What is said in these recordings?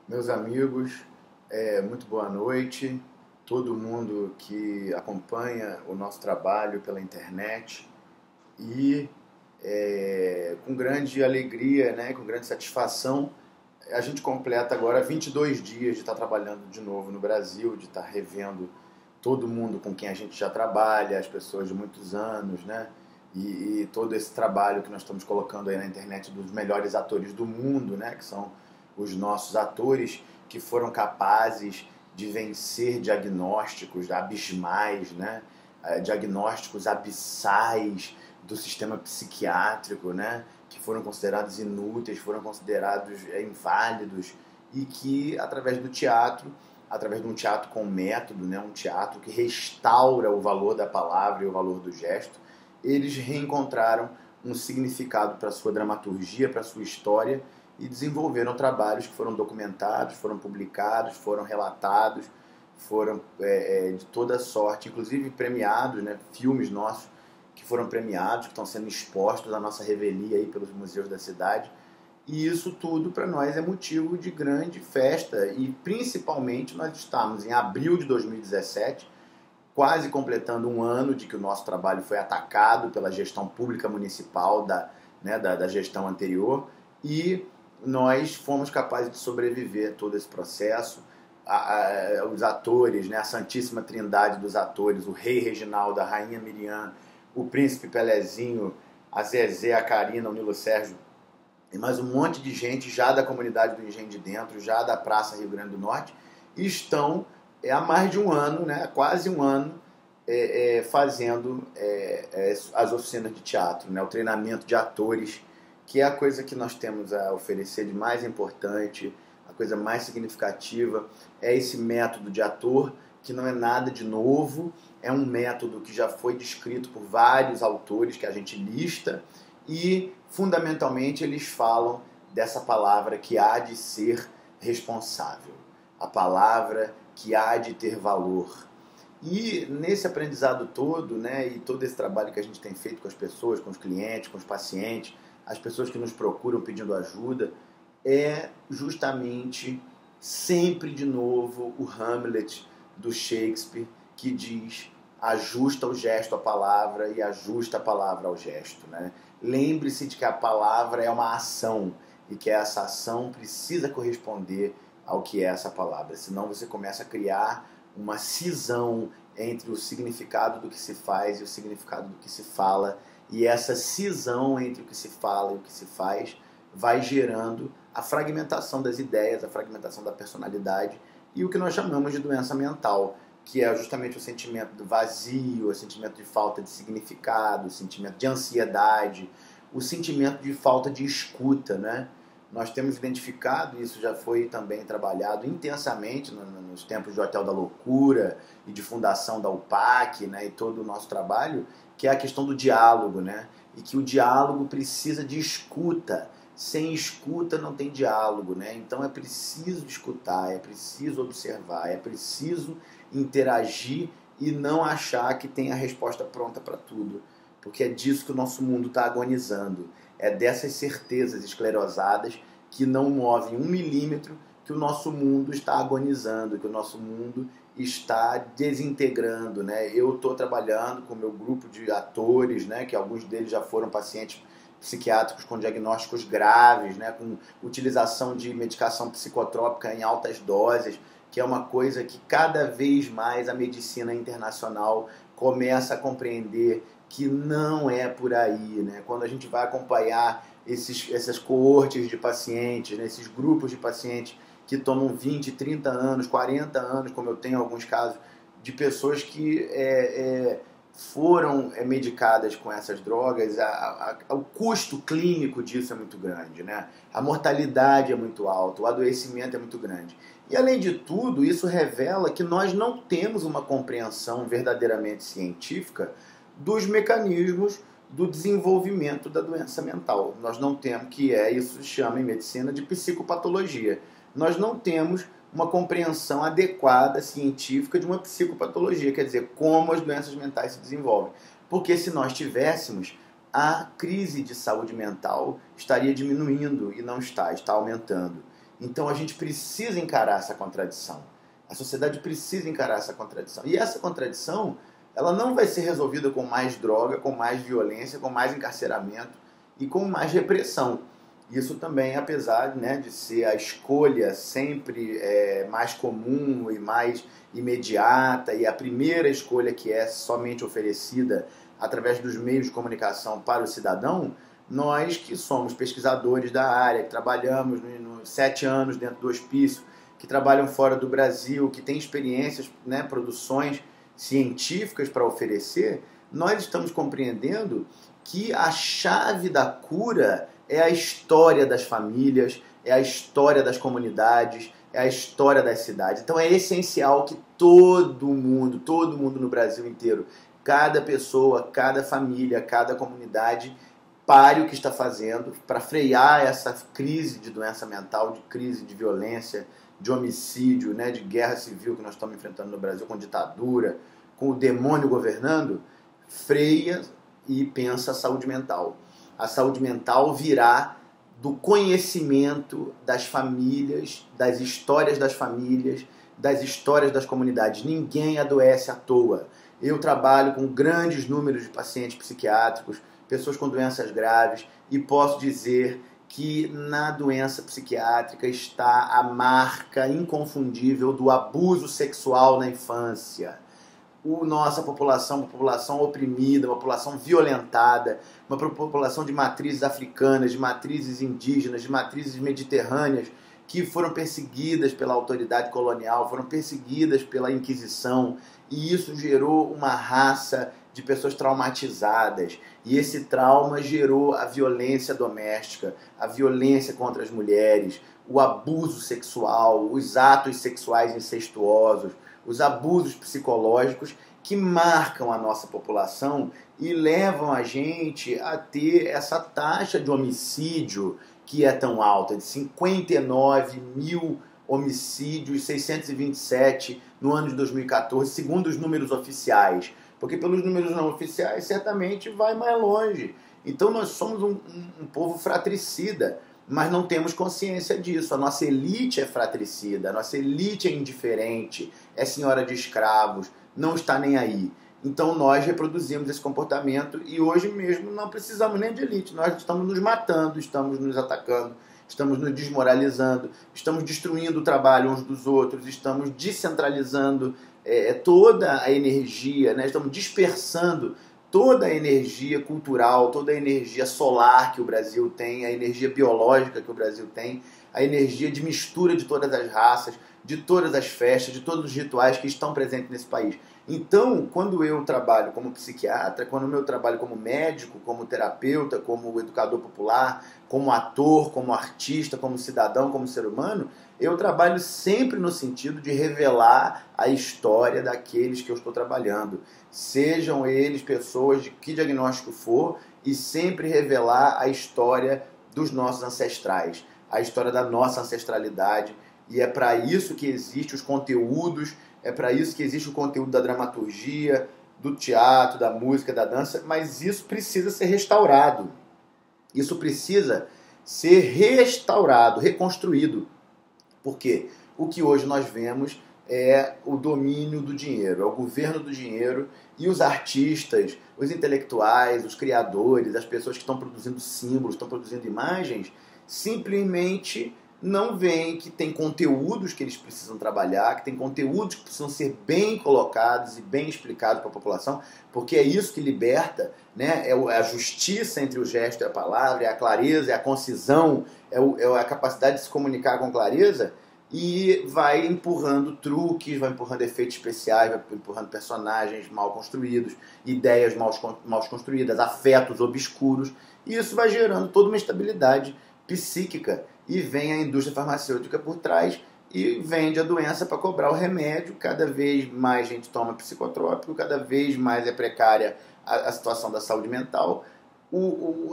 Meus amigos, muito boa noite. Todo mundo que acompanha o nosso trabalho pela internet e com grande alegria, né, com grande satisfação, a gente completa agora 22 dias de estar trabalhando de novo no Brasil, de estar revendo todo mundo com quem a gente já trabalha, as pessoas de muitos anos, né? E todo esse trabalho que nós estamos colocando aí na internet dos melhores atores do mundo, né? Que são os nossos atores que foram capazes de vencer diagnósticos abismais, né? Diagnósticos abissais do sistema psiquiátrico, né? Que foram considerados inúteis, foram considerados inválidos e que, através do teatro, através de um teatro com método, né? Um teatro que restaura o valor da palavra e o valor do gesto, eles reencontraram um significado para a sua dramaturgia, para a sua história e desenvolveram trabalhos que foram documentados, foram publicados, foram relatados, foram de toda sorte, inclusive premiados, né? Filmes nossos que foram premiados, que estão sendo expostos à nossa revelia aí pelos museus da cidade. E isso tudo para nós é motivo de grande festa e principalmente nós estamos em abril de 2017, quase completando um ano de que o nosso trabalho foi atacado pela gestão pública municipal da gestão anterior e nós fomos capazes de sobreviver a todo esse processo. Os atores, né, a Santíssima Trindade dos atores, o Rei Reginaldo, a Rainha Miriam, o Príncipe Pelezinho, a Zezé, a Karina, o Nilo Sérgio e mais um monte de gente já da comunidade do Engenho de Dentro, já da Praça Rio Grande do Norte, estão há mais de um ano, né, quase um ano, fazendo as oficinas de teatro, né, o treinamento de atores, que é a coisa que nós temos a oferecer de mais importante, a coisa mais significativa, é esse método de ator, que não é nada de novo, é um método que já foi descrito por vários autores que a gente lista, e fundamentalmente eles falam dessa palavra que há de ser responsável, a palavra que há de ter valor. E nesse aprendizado todo, né, e todo esse trabalho que a gente tem feito com as pessoas, com os clientes, com os pacientes, as pessoas que nos procuram pedindo ajuda, é justamente sempre de novo o Hamlet do Shakespeare que diz: ajusta o gesto à palavra e ajusta a palavra ao gesto, né? Lembre-se de que a palavra é uma ação e que essa ação precisa corresponder ao que é essa palavra, senão você começa a criar uma cisão entre o significado do que se faz e o significado do que se fala, e essa cisão entre o que se fala e o que se faz vai gerando a fragmentação das ideias, a fragmentação da personalidade e o que nós chamamos de doença mental, que é justamente o sentimento do vazio, o sentimento de falta de significado, o sentimento de ansiedade, o sentimento de falta de escuta, né? Nós temos identificado, isso já foi também trabalhado intensamente nos tempos do Hotel da Loucura e de fundação da UPAC, né, e todo o nosso trabalho, que é a questão do diálogo, né? E que o diálogo precisa de escuta. Sem escuta não tem diálogo, né? Então é preciso escutar, é preciso observar, é preciso interagir e não achar que tem a resposta pronta para tudo, porque é disso que o nosso mundo está agonizando. É dessas certezas esclerosadas que não movem um milímetro que o nosso mundo está agonizando, que o nosso mundo está desintegrando, né? Eu estou trabalhando com o meu grupo de atores, né, que alguns deles já foram pacientes psiquiátricos com diagnósticos graves, né, com utilização de medicação psicotrópica em altas doses, que é uma coisa que cada vez mais a medicina internacional começa a compreender que não é por aí, né? Quando a gente vai acompanhar essas coortes de pacientes, né, esses grupos de pacientes que tomam 20, 30 anos, 40 anos, como eu tenho alguns casos, de pessoas que foram medicadas com essas drogas, o custo clínico disso é muito grande, né? A mortalidade é muito alta, o adoecimento é muito grande. E, além de tudo, isso revela que nós não temos uma compreensão verdadeiramente científica dos mecanismos do desenvolvimento da doença mental. Nós não temos, isso se chama em medicina de psicopatologia. Nós não temos uma compreensão adequada, científica, de uma psicopatologia, quer dizer, como as doenças mentais se desenvolvem. Porque se nós tivéssemos, a crise de saúde mental estaria diminuindo e não está aumentando. Então a gente precisa encarar essa contradição. A sociedade precisa encarar essa contradição. E essa contradição, ela não vai ser resolvida com mais droga, com mais violência, com mais encarceramento e com mais repressão. Isso também, apesar, né, de ser a escolha sempre mais comum e mais imediata, e a primeira escolha que é somente oferecida através dos meios de comunicação para o cidadão, nós que somos pesquisadores da área, que trabalhamos 7 anos dentro do hospício, que trabalham fora do Brasil, que têm experiências, né, produções científicas para oferecer, nós estamos compreendendo que a chave da cura é a história das famílias, é a história das comunidades, é a história das cidades. Então é essencial que todo mundo no Brasil inteiro, cada pessoa, cada família, cada comunidade, pare o que está fazendo para frear essa crise de doença mental, de crise de violência, de homicídio, né, de guerra civil que nós estamos enfrentando no Brasil, com ditadura, com o demônio governando. Freia e pensa a saúde mental. A saúde mental virá do conhecimento das famílias, das histórias das famílias, das histórias das comunidades. Ninguém adoece à toa. Eu trabalho com grandes números de pacientes psiquiátricos, pessoas com doenças graves, e posso dizer que na doença psiquiátrica está a marca inconfundível do abuso sexual na infância. Nossa população, uma população oprimida, uma população violentada, uma população de matrizes africanas, de matrizes indígenas, de matrizes mediterrâneas, que foram perseguidas pela autoridade colonial, foram perseguidas pela Inquisição, e isso gerou uma raça de pessoas traumatizadas, e esse trauma gerou a violência doméstica, a violência contra as mulheres, o abuso sexual, os atos sexuais incestuosos, os abusos psicológicos que marcam a nossa população e levam a gente a ter essa taxa de homicídio que é tão alta, de 59 mil homicídios, 627 no ano de 2014, segundo os números oficiais. Porque pelos números não oficiais, certamente vai mais longe. Então nós somos um povo fratricida, mas não temos consciência disso. A nossa elite é fratricida, a nossa elite é indiferente, é senhora de escravos, não está nem aí. Então nós reproduzimos esse comportamento e hoje mesmo não precisamos nem de elite. Nós estamos nos matando, estamos nos atacando, estamos nos desmoralizando, estamos destruindo o trabalho uns dos outros, estamos descentralizando toda a energia, né? Estamos dispersando toda a energia cultural, toda a energia solar que o Brasil tem, a energia biológica que o Brasil tem, a energia de mistura de todas as raças, de todas as festas, de todos os rituais que estão presentes nesse país. Então, quando eu trabalho como psiquiatra, quando eu trabalho como médico, como terapeuta, como educador popular, como ator, como artista, como cidadão, como ser humano, eu trabalho sempre no sentido de revelar a história daqueles que eu estou trabalhando. Sejam eles pessoas de que diagnóstico for, e sempre revelar a história dos nossos ancestrais, a história da nossa ancestralidade. E é para isso que existem os conteúdos, é para isso que existe o conteúdo da dramaturgia, do teatro, da música, da dança, mas isso precisa ser restaurado. Isso precisa ser restaurado, reconstruído. Porque o que hoje nós vemos é o domínio do dinheiro, é o governo do dinheiro, e os artistas, os intelectuais, os criadores, as pessoas que estão produzindo símbolos, estão produzindo imagens, simplesmente não veem que tem conteúdos que eles precisam trabalhar, que tem conteúdos que precisam ser bem colocados e bem explicados para a população, porque é isso que liberta, né? É a justiça entre o gesto e a palavra, é a clareza, é a concisão, é a capacidade de se comunicar com clareza, e vai empurrando truques, vai empurrando efeitos especiais, vai empurrando personagens mal construídos, ideias mal construídas, afetos obscuros, e isso vai gerando toda uma instabilidade psíquica. E vem a indústria farmacêutica por trás e vende a doença para cobrar o remédio. Cada vez mais gente toma psicotrópico, cada vez mais é precária a situação da saúde mental.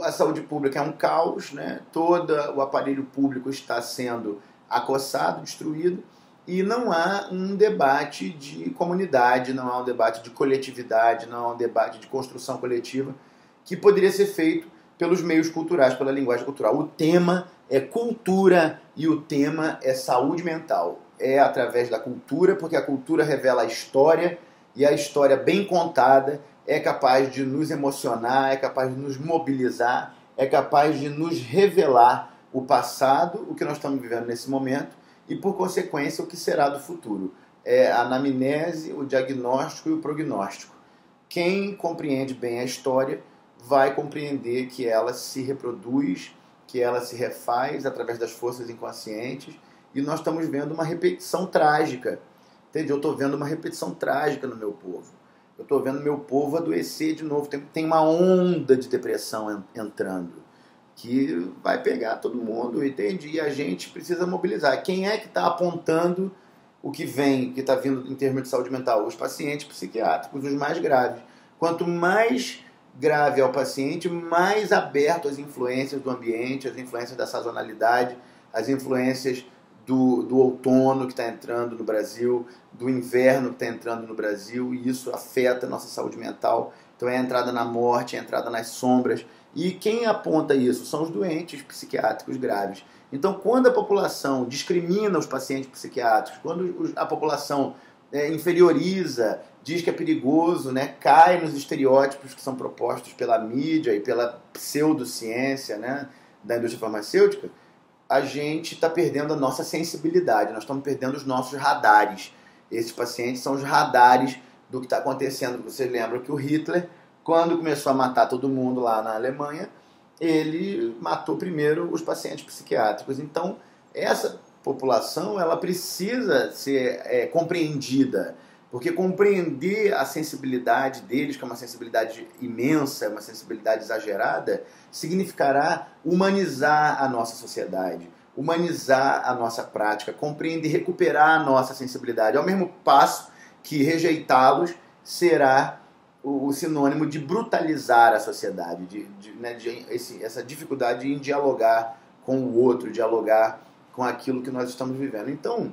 A saúde pública é um caos, né? Todo o aparelho público está sendo acossado, destruído, e não há um debate de comunidade, não há um debate de coletividade, não há um debate de construção coletiva que poderia ser feito pelos meios culturais, pela linguagem cultural. O tema é cultura e o tema é saúde mental. É através da cultura, porque a cultura revela a história, e a história bem contada é capaz de nos emocionar, é capaz de nos mobilizar, é capaz de nos revelar o passado, o que nós estamos vivendo nesse momento, e por consequência o que será do futuro. É a anamnese, o diagnóstico e o prognóstico. Quem compreende bem a história vai compreender que ela se reproduz, que ela se refaz através das forças inconscientes, e nós estamos vendo uma repetição trágica. Entende? Eu estou vendo uma repetição trágica no meu povo. Eu estou vendo meu povo adoecer de novo. Tem uma onda de depressão entrando, que vai pegar todo mundo, entende? E a gente precisa mobilizar. Quem é que está apontando o que vem, que está vindo em termos de saúde mental? Os pacientes psiquiátricos, os mais graves. Quanto mais grave é o paciente, mais aberto às influências do ambiente, às influências da sazonalidade, às influências do outono que está entrando no Brasil, do inverno que está entrando no Brasil, e isso afeta a nossa saúde mental. Então é a entrada na morte, é a entrada nas sombras. E quem aponta isso são os doentes psiquiátricos graves. Então, quando a população discrimina os pacientes psiquiátricos, quando a população inferioriza, diz que é perigoso, né, cai nos estereótipos que são propostos pela mídia e pela pseudociência, né, da indústria farmacêutica, a gente está perdendo a nossa sensibilidade, nós estamos perdendo os nossos radares. Esses pacientes são os radares do que está acontecendo. Você lembra que o Hitler, quando começou a matar todo mundo lá na Alemanha, ele matou primeiro os pacientes psiquiátricos. Então, essa população ela precisa ser compreendida, porque compreender a sensibilidade deles, que é uma sensibilidade imensa, uma sensibilidade exagerada, significará humanizar a nossa sociedade, humanizar a nossa prática, compreender e recuperar a nossa sensibilidade, ao mesmo passo que rejeitá-los será o sinônimo de brutalizar a sociedade, essa dificuldade em dialogar com o outro, dialogar com aquilo que nós estamos vivendo. Então,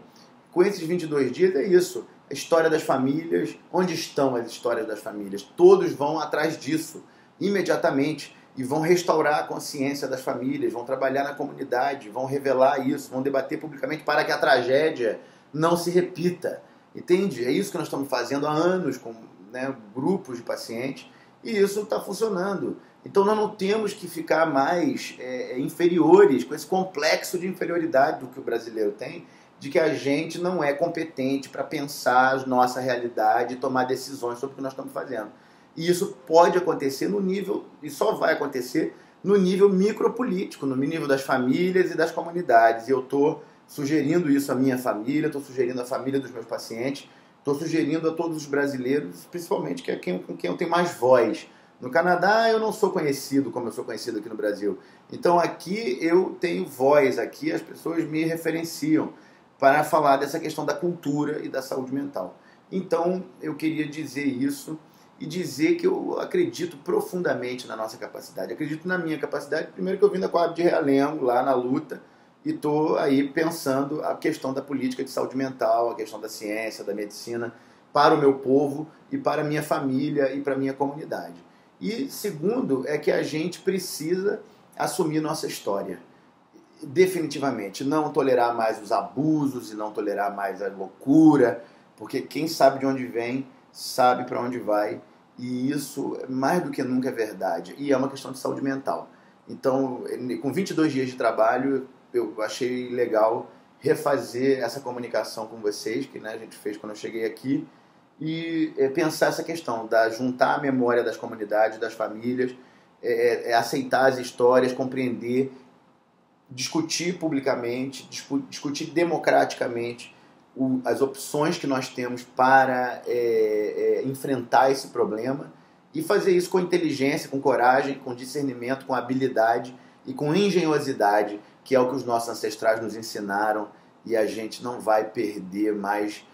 com esses 22 dias é isso. A história das famílias, onde estão as histórias das famílias? Todos vão atrás disso, imediatamente, e vão restaurar a consciência das famílias, vão trabalhar na comunidade, vão revelar isso, vão debater publicamente para que a tragédia não se repita. Entende? É isso que nós estamos fazendo há anos com grupos de pacientes, e isso está funcionando. Então nós não temos que ficar mais inferiores, com esse complexo de inferioridade do que o brasileiro tem, de que a gente não é competente para pensar a nossa realidade e tomar decisões sobre o que nós estamos fazendo. E isso pode acontecer no nível, e só vai acontecer no nível micropolítico, no nível das famílias e das comunidades. E eu estou sugerindo isso à minha família, estou sugerindo à família dos meus pacientes, estou sugerindo a todos os brasileiros, principalmente com quem eu tenho mais voz. No Canadá eu não sou conhecido como eu sou conhecido aqui no Brasil. Então aqui eu tenho voz, aqui as pessoas me referenciam para falar dessa questão da cultura e da saúde mental. Então eu queria dizer isso e dizer que eu acredito profundamente na nossa capacidade. Acredito na minha capacidade, primeiro que eu vim da Coab de Realengo, lá na luta, e estou aí pensando a questão da política de saúde mental, a questão da ciência, da medicina, para o meu povo e para a minha família e para a minha comunidade. E segundo, é que a gente precisa assumir nossa história. Definitivamente, não tolerar mais os abusos e não tolerar mais a loucura, porque quem sabe de onde vem, sabe para onde vai, e isso mais do que nunca é verdade. E é uma questão de saúde mental. Então, com 22 dias de trabalho, eu achei legal refazer essa comunicação com vocês, que a gente fez quando eu cheguei aqui, e pensar essa questão, juntar a memória das comunidades, das famílias, aceitar as histórias, compreender, discutir publicamente, discutir democraticamente as opções que nós temos para enfrentar esse problema e fazer isso com inteligência, com coragem, com discernimento, com habilidade e com engenhosidade, que é o que os nossos ancestrais nos ensinaram, e a gente não vai perder mais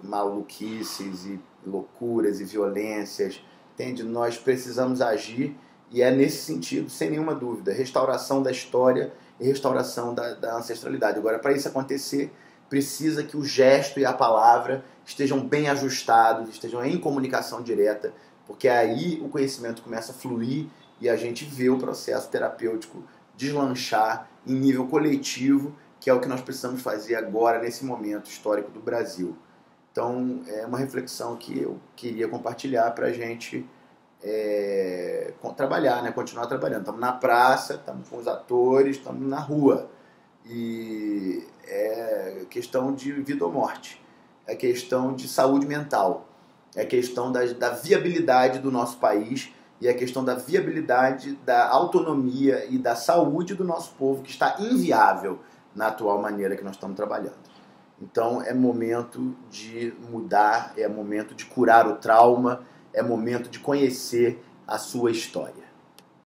maluquices e loucuras e violências, entende? Nós precisamos agir, e é nesse sentido, sem nenhuma dúvida, restauração da história e restauração da ancestralidade. Agora, para isso acontecer, precisa que o gesto e a palavra estejam bem ajustados, estejam em comunicação direta, porque aí o conhecimento começa a fluir e a gente vê o processo terapêutico deslanchar em nível coletivo, que é o que nós precisamos fazer agora, nesse momento histórico do Brasil. Então, é uma reflexão que eu queria compartilhar para a gente trabalhar, né? Continuar trabalhando. Estamos na praça, estamos com os atores, estamos na rua. E é questão de vida ou morte, é questão de saúde mental, é questão da viabilidade do nosso país e é questão da viabilidade da autonomia e da saúde do nosso povo, que está inviável na atual maneira que nós estamos trabalhando. Então é momento de mudar, é momento de curar o trauma, é momento de conhecer a sua história.